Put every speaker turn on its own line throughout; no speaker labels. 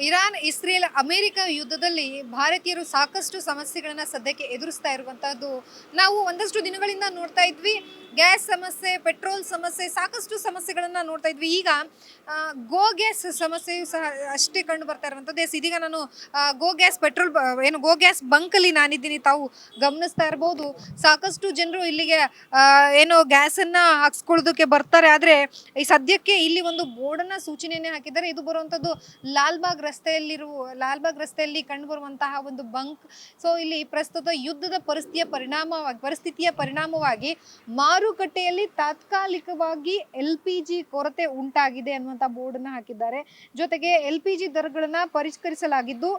Iran Israel America ಯುದ್ಧದಲ್ಲಿ ಭಾರತೀಯರು ಸಾಕಷ್ಟು ಸಮಸ್ಯೆಗಳನ್ನ ಸದ್ಯಕ್ಕೆ ಎದುರಿಸ್ತಾ ಇರುವಂತಹದ್ದು ನಾವು ಒಂದಷ್ಟು ದಿನಗಳಿಂದ ನೋಡ್ತಾ ಇದ್ವಿ. ಗ್ಯಾಸ್ ಸಮಸ್ಯೆ, ಪೆಟ್ರೋಲ್ ಸಮಸ್ಯೆ, ಸಾಕಷ್ಟು ಸಮಸ್ಯೆಗಳನ್ನ ನೋಡ್ತಾ ಇದ್ವಿ. ಈಗ ಗೋ ಗ್ಯಾಸ್ ಸಮಸ್ಯೆಯು ಸಹ ಅಷ್ಟೇ ಕಂಡು ಬರ್ತಾ ಇರುವಂಥದ್ದು. ಇದೀಗ ನಾನು ಗೋ ಗ್ಯಾಸ್ ಪೆಟ್ರೋಲ್ ಗೋ ಗ್ಯಾಸ್ ಬಂಕಲ್ಲಿ ನಾನಿದ್ದೀನಿ. ತಾವು ಗಮನಿಸ್ತಾ ಇರ್ಬೋದು, ಸಾಕಷ್ಟು ಜನರು ಇಲ್ಲಿಗೆ ಗ್ಯಾಸನ್ನು ಹಾಕ್ಸ್ಕೊಳ್ಳೋದಕ್ಕೆ ಬರ್ತಾರೆ. ಆದರೆ ಈ ಸದ್ಯಕ್ಕೆ ಇಲ್ಲಿ ಒಂದು ಬೋರ್ಡನ್ನು ಸೂಚನೆಯನ್ನೇ ಹಾಕಿದ್ದಾರೆ. ಇದು ಬರುವಂಥದ್ದು ಲಾಲ್ಬಾಗ್ ರಸ್ತೆಯಲ್ಲಿ ಕಂಡು ಬರುವಂತಹ ಒಂದು ಬಂಕ್. ಸೊ ಇಲ್ಲಿ ಪ್ರಸ್ತುತ ಯುದ್ಧದ ಪರಿಸ್ಥಿತಿಯ ಪರಿಣಾಮವಾಗಿ ಮಾರುಕಟ್ಟೆಯಲ್ಲಿ ತಾತ್ಕಾಲಿಕವಾಗಿ LPG ಕೊರತೆ ಉಂಟಾಗಿದೆ ಅನ್ನುವಂಥ ಬೋರ್ಡನ್ನು ಹಾಕಿದ್ದಾರೆ. ಜೊತೆಗೆ LPG ದರಗಳನ್ನ ಪರಿಷ್ಕರಿಸಲಾಗಿದ್ದು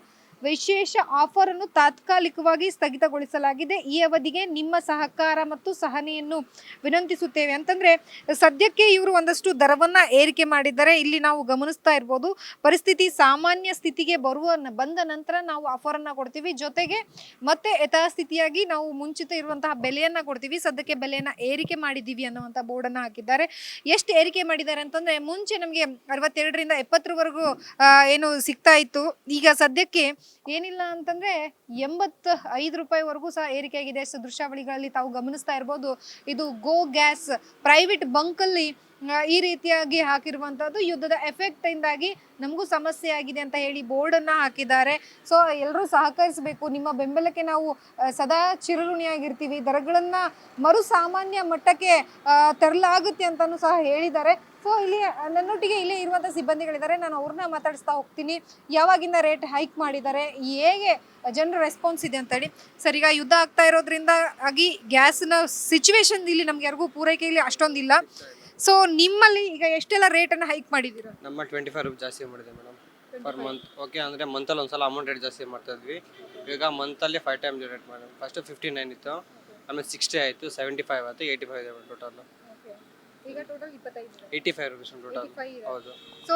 ವಿಶೇಷ ಆಫರ್ ಅನ್ನು ತಾತ್ಕಾಲಿಕವಾಗಿ ಸ್ಥಗಿತಗೊಳಿಸಲಾಗಿದೆ. ಈ ಅವಧಿಗೆ ನಿಮ್ಮ ಸಹಕಾರ ಮತ್ತು ಸಹನೆಯನ್ನು ವಿನಂತಿಸುತ್ತೇವೆ ಅಂತಂದ್ರೆ ಸದ್ಯಕ್ಕೆ ಇವರು ಒಂದಷ್ಟು ದರವನ್ನ ಏರಿಕೆ ಮಾಡಿದ್ದಾರೆ. ಇಲ್ಲಿ ನಾವು ಗಮನಿಸ್ತಾ ಇರ್ಬೋದು, ಪರಿಸ್ಥಿತಿ ಸಾಮಾನ್ಯ ಸ್ಥಿತಿಗೆ ಬಂದ ನಂತರ ನಾವು ಆಫರ್ ಅನ್ನ ಕೊಡ್ತೀವಿ. ಜೊತೆಗೆ ಮತ್ತೆ ಯಥಾಸ್ಥಿತಿಯಾಗಿ ನಾವು ಮುಂಚಿತ ಇರುವಂತಹ ಬೆಲೆಯನ್ನ ಕೊಡ್ತೀವಿ. ಸದ್ಯಕ್ಕೆ ಬೆಲೆಯನ್ನ ಏರಿಕೆ ಮಾಡಿದ್ದೀವಿ ಅನ್ನುವಂಥ ಬೋರ್ಡ್ ಅನ್ನ ಹಾಕಿದ್ದಾರೆ. ಎಷ್ಟು ಏರಿಕೆ ಮಾಡಿದ್ದಾರೆ ಅಂತಂದ್ರೆ ಮುಂಚೆ ನಮಗೆ 62ರಿಂದ 70ರವರೆಗೂ ಸಿಗ್ತಾ ಇತ್ತು. ಈಗ ಸದ್ಯಕ್ಕೆ ಏನಿಲ್ಲ ಅಂತಂದ್ರೆ 85 ರೂಪಾಯಿವರೆಗೂ ಸಹ ಏರಿಕೆ ಆಗಿದೆ. ದೃಶ್ಯಾವಳಿಗಳಲ್ಲಿ ತಾವು ಗಮನಿಸ್ತಾ ಇರ್ಬೋದು. ಇದು ಗೋ ಗ್ಯಾಸ್ ಪ್ರೈವೇಟ್ ಬಂಕ್ ಅಲ್ಲಿ ಈ ರೀತಿಯಾಗಿ ಹಾಕಿರುವಂತದ್ದು ಯುದ್ಧದ ಎಫೆಕ್ಟ್ ಇಂದಾಗಿ ನಮಗೂ ಸಮಸ್ಯೆ ಆಗಿದೆ ಅಂತ ಹೇಳಿ ಬೋರ್ಡ್ ಅನ್ನ ಹಾಕಿದ್ದಾರೆ. ಸೊ ಎಲ್ಲರೂ ಸಹಕರಿಸಬೇಕು. ನಿಮ್ಮ ಬೆಂಬಲಕ್ಕೆ ನಾವು ಸದಾ ಚಿರಋಣಿಯಾಗಿರ್ತೀವಿ. ದರಗಳನ್ನ ಮರು ಸಾಮಾನ್ಯ ಮಟ್ಟಕ್ಕೆ ತರಲಾಗುತ್ತೆ ಅಂತಾನು ಸಹ ಹೇಳಿದ್ದಾರೆ. ಸೊ ಇಲ್ಲಿ ನನ್ನೊಟ್ಟಿಗೆ ಇಲ್ಲೇ ಇರುವಂಥ ಸಿಬ್ಬಂದಿಗಳಿದ್ದಾರೆ. ನಾನು ಅವ್ರನ್ನ ಮಾತಾಡಿಸ್ತಾ ಹೋಗ್ತೀನಿ. ಯಾವಾಗಿಂದ ರೇಟ್ ಹೈಕ್ ಮಾಡಿದ್ದಾರೆ, ಹೇಗೆ ಜನರ ರೆಸ್ಪಾನ್ಸ್ ಇದೆ ಅಂತೇಳಿ. ಸರ್, ಈಗ ಯುದ್ಧ ಆಗ್ತಾ ಇರೋದ್ರಿಂದ ಆಗಿ ಗ್ಯಾಸ್ನ ಸಿಚುವೇಶನ್ ಇಲ್ಲಿ ನಮ್ಗೆ ಯಾರಿಗೂ ಪೂರೈಕೆಯಲ್ಲಿ ಅಷ್ಟೊಂದಿಲ್ಲ. ಸೊ ನಿಮ್ಮಲ್ಲಿ ಈಗ ಎಷ್ಟೆಲ್ಲ ರೇಟನ್ನು ಹೈಕ್ ಮಾಡಿದ್ದೀರಾ?
ನಮ್ಮ 25 ರೂಪಾಯಿ ಜಾಸ್ತಿ ಮಾಡಿದೆ ಮೇಡಮ್ ಪರ್ ಮಂತ್. ಓಕೆ ಅಂದರೆ ಮಂತಲ್ಲಿ ಒಂದ್ಸಲ ಅಮೌಂಟ್ ರೇಟ್ ಜಾಸ್ತಿ ಮಾಡ್ತಾ ಇದ್ವಿ. ಈಗ ಮಂತಲ್ಲಿ 5 ಟೈಮ್ ರೇಟ್ ಮಾಡಿ. ಫಸ್ಟ್ 59 ಇತ್ತು, ಆಮೇಲೆ 60 ಆಯಿತು, 75 ಆಯಿತು, 85 ಇದೆ ಟೋಟಲ್.
ಈಗ ಟೋಟಲ್
85 ರುಪೀಸ್ ಟೋಟಲ್. ಹೌದು.
ಸೊ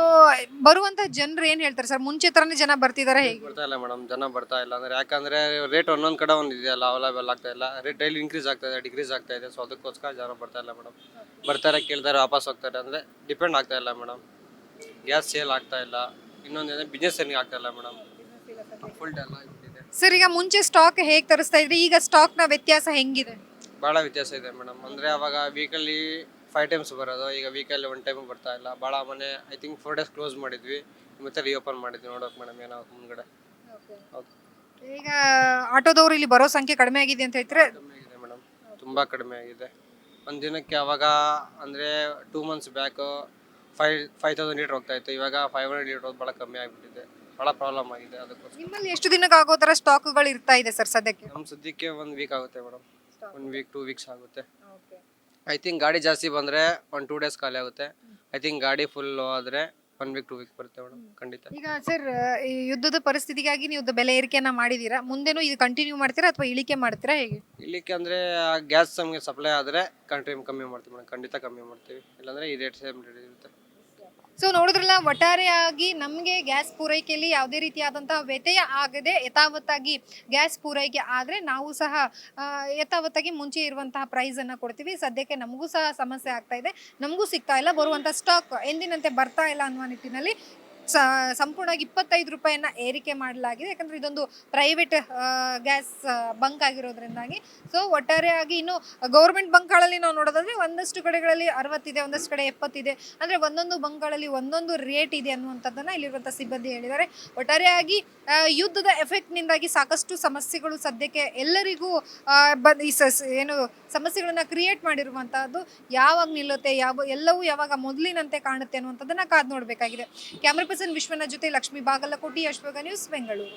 ಬರುವಂತ ಜನರು ಏನ್ ಹೇಳ್ತಾರೆ ಸರ್? ಮುಂಚೆ ತರನೇ ಜನ ಬರ್ತಿದ್ದಾರೆ, ಹೇಗೆ?
ಬರ್ತಾ ಇಲ್ಲ ಮೇಡಮ್, ಜನ ಬರ್ತಾ ಇಲ್ಲ. ಅಂದ್ರೆ ಯಾಕಂದ್ರೆ ರೇಟ್ ಒಂದೊಂದು ಕಡೆ ಒಂದು ಇದೆಯಲ್ಲ, ಅವೈಲೇಬಲ್ ಆಗ್ತಾ ಇಲ್ಲ. ರೇಟ್ ಡೈಲಿ ಇನ್ಕ್ರೀಸ್ ಆಗ್ತಾ ಇದೆ, ಡಿಕ್ರೀಸ್ ಆಗ್ತಾ ಇದೆ. ಸೊ ಅದಕ್ಕೋಸ್ಕರ ಜನ ಬರ್ತಾ ಇಲ್ಲ ಮೇಡಮ್. ಬರ್ತಾರೆ, ಕೇಳ್ತಾರೆ, ವಾಪಸ್ ಹೋಗ್ತಾರೆ. ಅಂದ್ರೆ ಡಿಪೆಂಡ್ ಆಗ್ತಾ ಇಲ್ಲ ಮೇಡಮ್. ಗ್ಯಾಸ್ ಸೇಲ್ ಆಗ್ತಾ ಇಲ್ಲ. ಇನ್ನೊಂದೇನೆ ಬಿಸ್ನೆಸ್ ಏನಿಗೆ ಆಗ್ತಾ ಇಲ್ಲ ಮೇಡಮ್. ಫುಲ್ ಡಲ್ ಆಗಿಬಿಟ್ಟಿದೆ.
ಸರ್, ಈಗ ಮುಂಚೆ ಸ್ಟಾಕ್ ಹೇಗೆ ತರಿಸ್ತಾ ಇದ್ರಿ, ಈಗ ಸ್ಟಾಕ್ ನ ವ್ಯತ್ಯಾಸ ಹೆಂಗಿದೆ?
ಭಾಳ ವ್ಯತ್ಯಾಸ ಇದೆ ಮೇಡಮ್. ಅಂದ್ರೆ ಅವಾಗ ವೀಕಲ್ಲಿ 5 ಟೈಮ್ಸ್ ಬರೋದು, ಈಗ ವೀಕಲ್ಲಿ 1 ಟೈಮ್ ಬರ್ತಾ ಇಲ್ಲ. ಭಾಳ ಮನೆ ಐ ಥಿಂಕ್ 4 ಡೇಸ್ ಕ್ಲೋಸ್ ಮಾಡಿದ್ವಿ, ಮತ್ತೆ ರೀಓಪನ್ ಮಾಡಿದ್ವಿ. ನೋಡೋಕೆ ಮೇಡಮ್ ಏನಾಗುತ್ತೆ ಮುಂದ್ಗಡೆ. ಹೌದು.
ಈಗ ಆಟೋದವರು ಇಲ್ಲಿ ಬರೋ ಸಂಖ್ಯೆ ಕಡಿಮೆ ಆಗಿದೆ ಅಂತ ಹೇಳ್ತಾರೆ.
ಕಡಿಮೆ ಆಗಿದೆ ಮೇಡಮ್, ತುಂಬ ಕಡಿಮೆ ಆಗಿದೆ. ಒಂದು ದಿನಕ್ಕೆ ಅವಾಗ ಅಂದರೆ 2 ಮಂತ್ಸ್ ಬ್ಯಾಕು 5,000 ಲೀಟ್ರ್ ಹೋಗ್ತಾ ಇತ್ತು. ಇವಾಗ 500 ಲೀಟ್ರ್ ಭಾಳ ಕಮ್ಮಿ ಆಗಿಬಿಟ್ಟಿದೆ. ಭಾಳ ಪ್ರಾಬ್ಲಮ್ ಆಗಿದೆ. ಅದಕ್ಕೋಸ್ಕರ
ನಿಮ್ಮಲ್ಲಿ ಎಷ್ಟು ದಿನಕ್ಕೆ ಆಗೋ ಥರ ಸ್ಟಾಕ್ಗಳು ಇರ್ತಾ ಇದೆ ಸರ್ ಸದ್ಯಕ್ಕೆ?
ನಮ್ಮ ಸದ್ಯಕ್ಕೆ 1 ವೀಕ್ ಆಗುತ್ತೆ ಮೇಡಮ್. 1 ವೀಕ್ 2 ವೀಕ್ಸ್ ಆಗುತ್ತೆ. ಐ ಥಿಂಕ್ ಗಾಡಿ ಜಾಸ್ತಿ ಬಂದರೆ 1-2 ಡೇಸ್ ಖಾಲಿ ಆಗುತ್ತೆ. ಐ ಥಿಂಕ್ ಗಾಡಿ ಫುಲ್ ಆದರೆ 1 ವೀಕ್ 2 ವೀಕ್ ಬರುತ್ತೆ ಮೇಡಮ್, ಖಂಡಿತ.
ಈಗ ಸರ್, ಈ ಯುದ್ಧದ ಪರಿಸ್ಥಿತಿಗಾಗಿ ನೀವು ಬೆಲೆ ಏರಿಕೆಯನ್ನ ಮಾಡಿದ್ದೀರಾ, ಮುಂದೆನೂ ಇದು ಕಂಟಿನ್ಯೂ ಮಾಡ್ತೀರಾ ಅಥವಾ ಇಳಿಕೆ ಮಾಡ್ತೀರಾ, ಹೇಗೆ?
ಇಲ್ಲಿಕ್ಕೆ ಅಂದರೆ ಗ್ಯಾಸ್ ನಮಗೆ ಸಪ್ಲೈ ಆದರೆ ಕಂಟಿನ್ಯೂ ಕಮ್ಮಿ ಮಾಡ್ತೀವಿ ಮೇಡಮ್, ಖಂಡಿತ ಕಮ್ಮಿ ಮಾಡ್ತೀವಿ. ಇಲ್ಲಾಂದರೆ ಈ ರೇಟ್ ಸೇಮ್ ರೇಟ್ ಇರುತ್ತೆ.
ಸೊ ನೋಡಿದ್ರಲ್ಲ, ಒಟ್ಟಾರೆಯಾಗಿ ನಮಗೆ ಗ್ಯಾಸ್ ಪೂರೈಕೆಯಲ್ಲಿ ಯಾವುದೇ ರೀತಿಯಾದಂತಹ ವ್ಯತ್ಯಯ ಆಗದೆ ಯಥಾವತ್ತಾಗಿ ಗ್ಯಾಸ್ ಪೂರೈಕೆ ಆದರೆ ನಾವು ಸಹ ಯಥಾವತ್ತಾಗಿ ಮುಂಚೆ ಇರುವಂತಹ ಪ್ರೈಸನ್ನು ಕೊಡ್ತೀವಿ. ಸದ್ಯಕ್ಕೆ ನಮಗೂ ಸಹ ಸಮಸ್ಯೆ ಆಗ್ತಾ ಇದೆ, ನಮಗೂ ಸಿಗ್ತಾ ಇಲ್ಲ. ಬರುವಂಥ ಸ್ಟಾಕ್ ಎಂದಿನಂತೆ ಬರ್ತಾ ಇಲ್ಲ ಅನ್ನುವ ನಿಟ್ಟಿನಲ್ಲಿ ಸಂಪೂರ್ಣವಾಗಿ 25 ರೂಪಾಯಿಯನ್ನ ಏರಿಕೆ ಮಾಡಲಾಗಿದೆ. ಯಾಕಂದರೆ ಇದೊಂದು ಪ್ರೈವೇಟ್ ಗ್ಯಾಸ್ ಬಂಕ್ ಆಗಿರೋದ್ರಿಂದಾಗಿ. ಸೊ ಒಟ್ಟಾರೆಯಾಗಿ ಇನ್ನು ಗೌರ್ಮೆಂಟ್ ಬಂಕ್ಗಳಲ್ಲಿ ನಾವು ನೋಡೋದಾದ್ರೆ ಒಂದಷ್ಟು ಕಡೆಗಳಲ್ಲಿ 60 ಇದೆ, ಒಂದಷ್ಟು ಕಡೆ 70 ಇದೆ. ಅಂದರೆ ಒಂದೊಂದು ಬಂಕ್ಗಳಲ್ಲಿ ಒಂದೊಂದು ರೇಟ್ ಇದೆ ಅನ್ನುವಂಥದ್ದನ್ನು ಇಲ್ಲಿರುವಂಥ ಸಿಬ್ಬಂದಿ ಹೇಳಿದ್ದಾರೆ. ಒಟ್ಟಾರೆಯಾಗಿ ಯುದ್ಧದ ಎಫೆಕ್ಟ್ನಿಂದಾಗಿ ಸಾಕಷ್ಟು ಸಮಸ್ಯೆಗಳು ಸದ್ಯಕ್ಕೆ ಎಲ್ಲರಿಗೂ ಸಮಸ್ಯೆಗಳನ್ನ ಕ್ರಿಯೇಟ್ ಮಾಡಿರುವಂತಹದ್ದು. ಯಾವಾಗ ನಿಲ್ಲುತ್ತೆ, ಎಲ್ಲವೂ ಯಾವಾಗ ಮೊದಲಿನಂತೆ ಕಾಣುತ್ತೆ ಅನ್ನುವಂಥದ್ದನ್ನ ಕಾದು ನೋಡಬೇಕಾಗಿದೆ. ಕ್ಯಾಮ್ರಾ ಪರ್ಸನ್ ವಿಶ್ವನಾಥ್ ಜೊತೆ ಲಕ್ಷ್ಮೀ ಬಾಗಲಕೋಟಿ, ಅಶ್ವಗ ನ್ಯೂಸ್, ಬೆಂಗಳೂರು.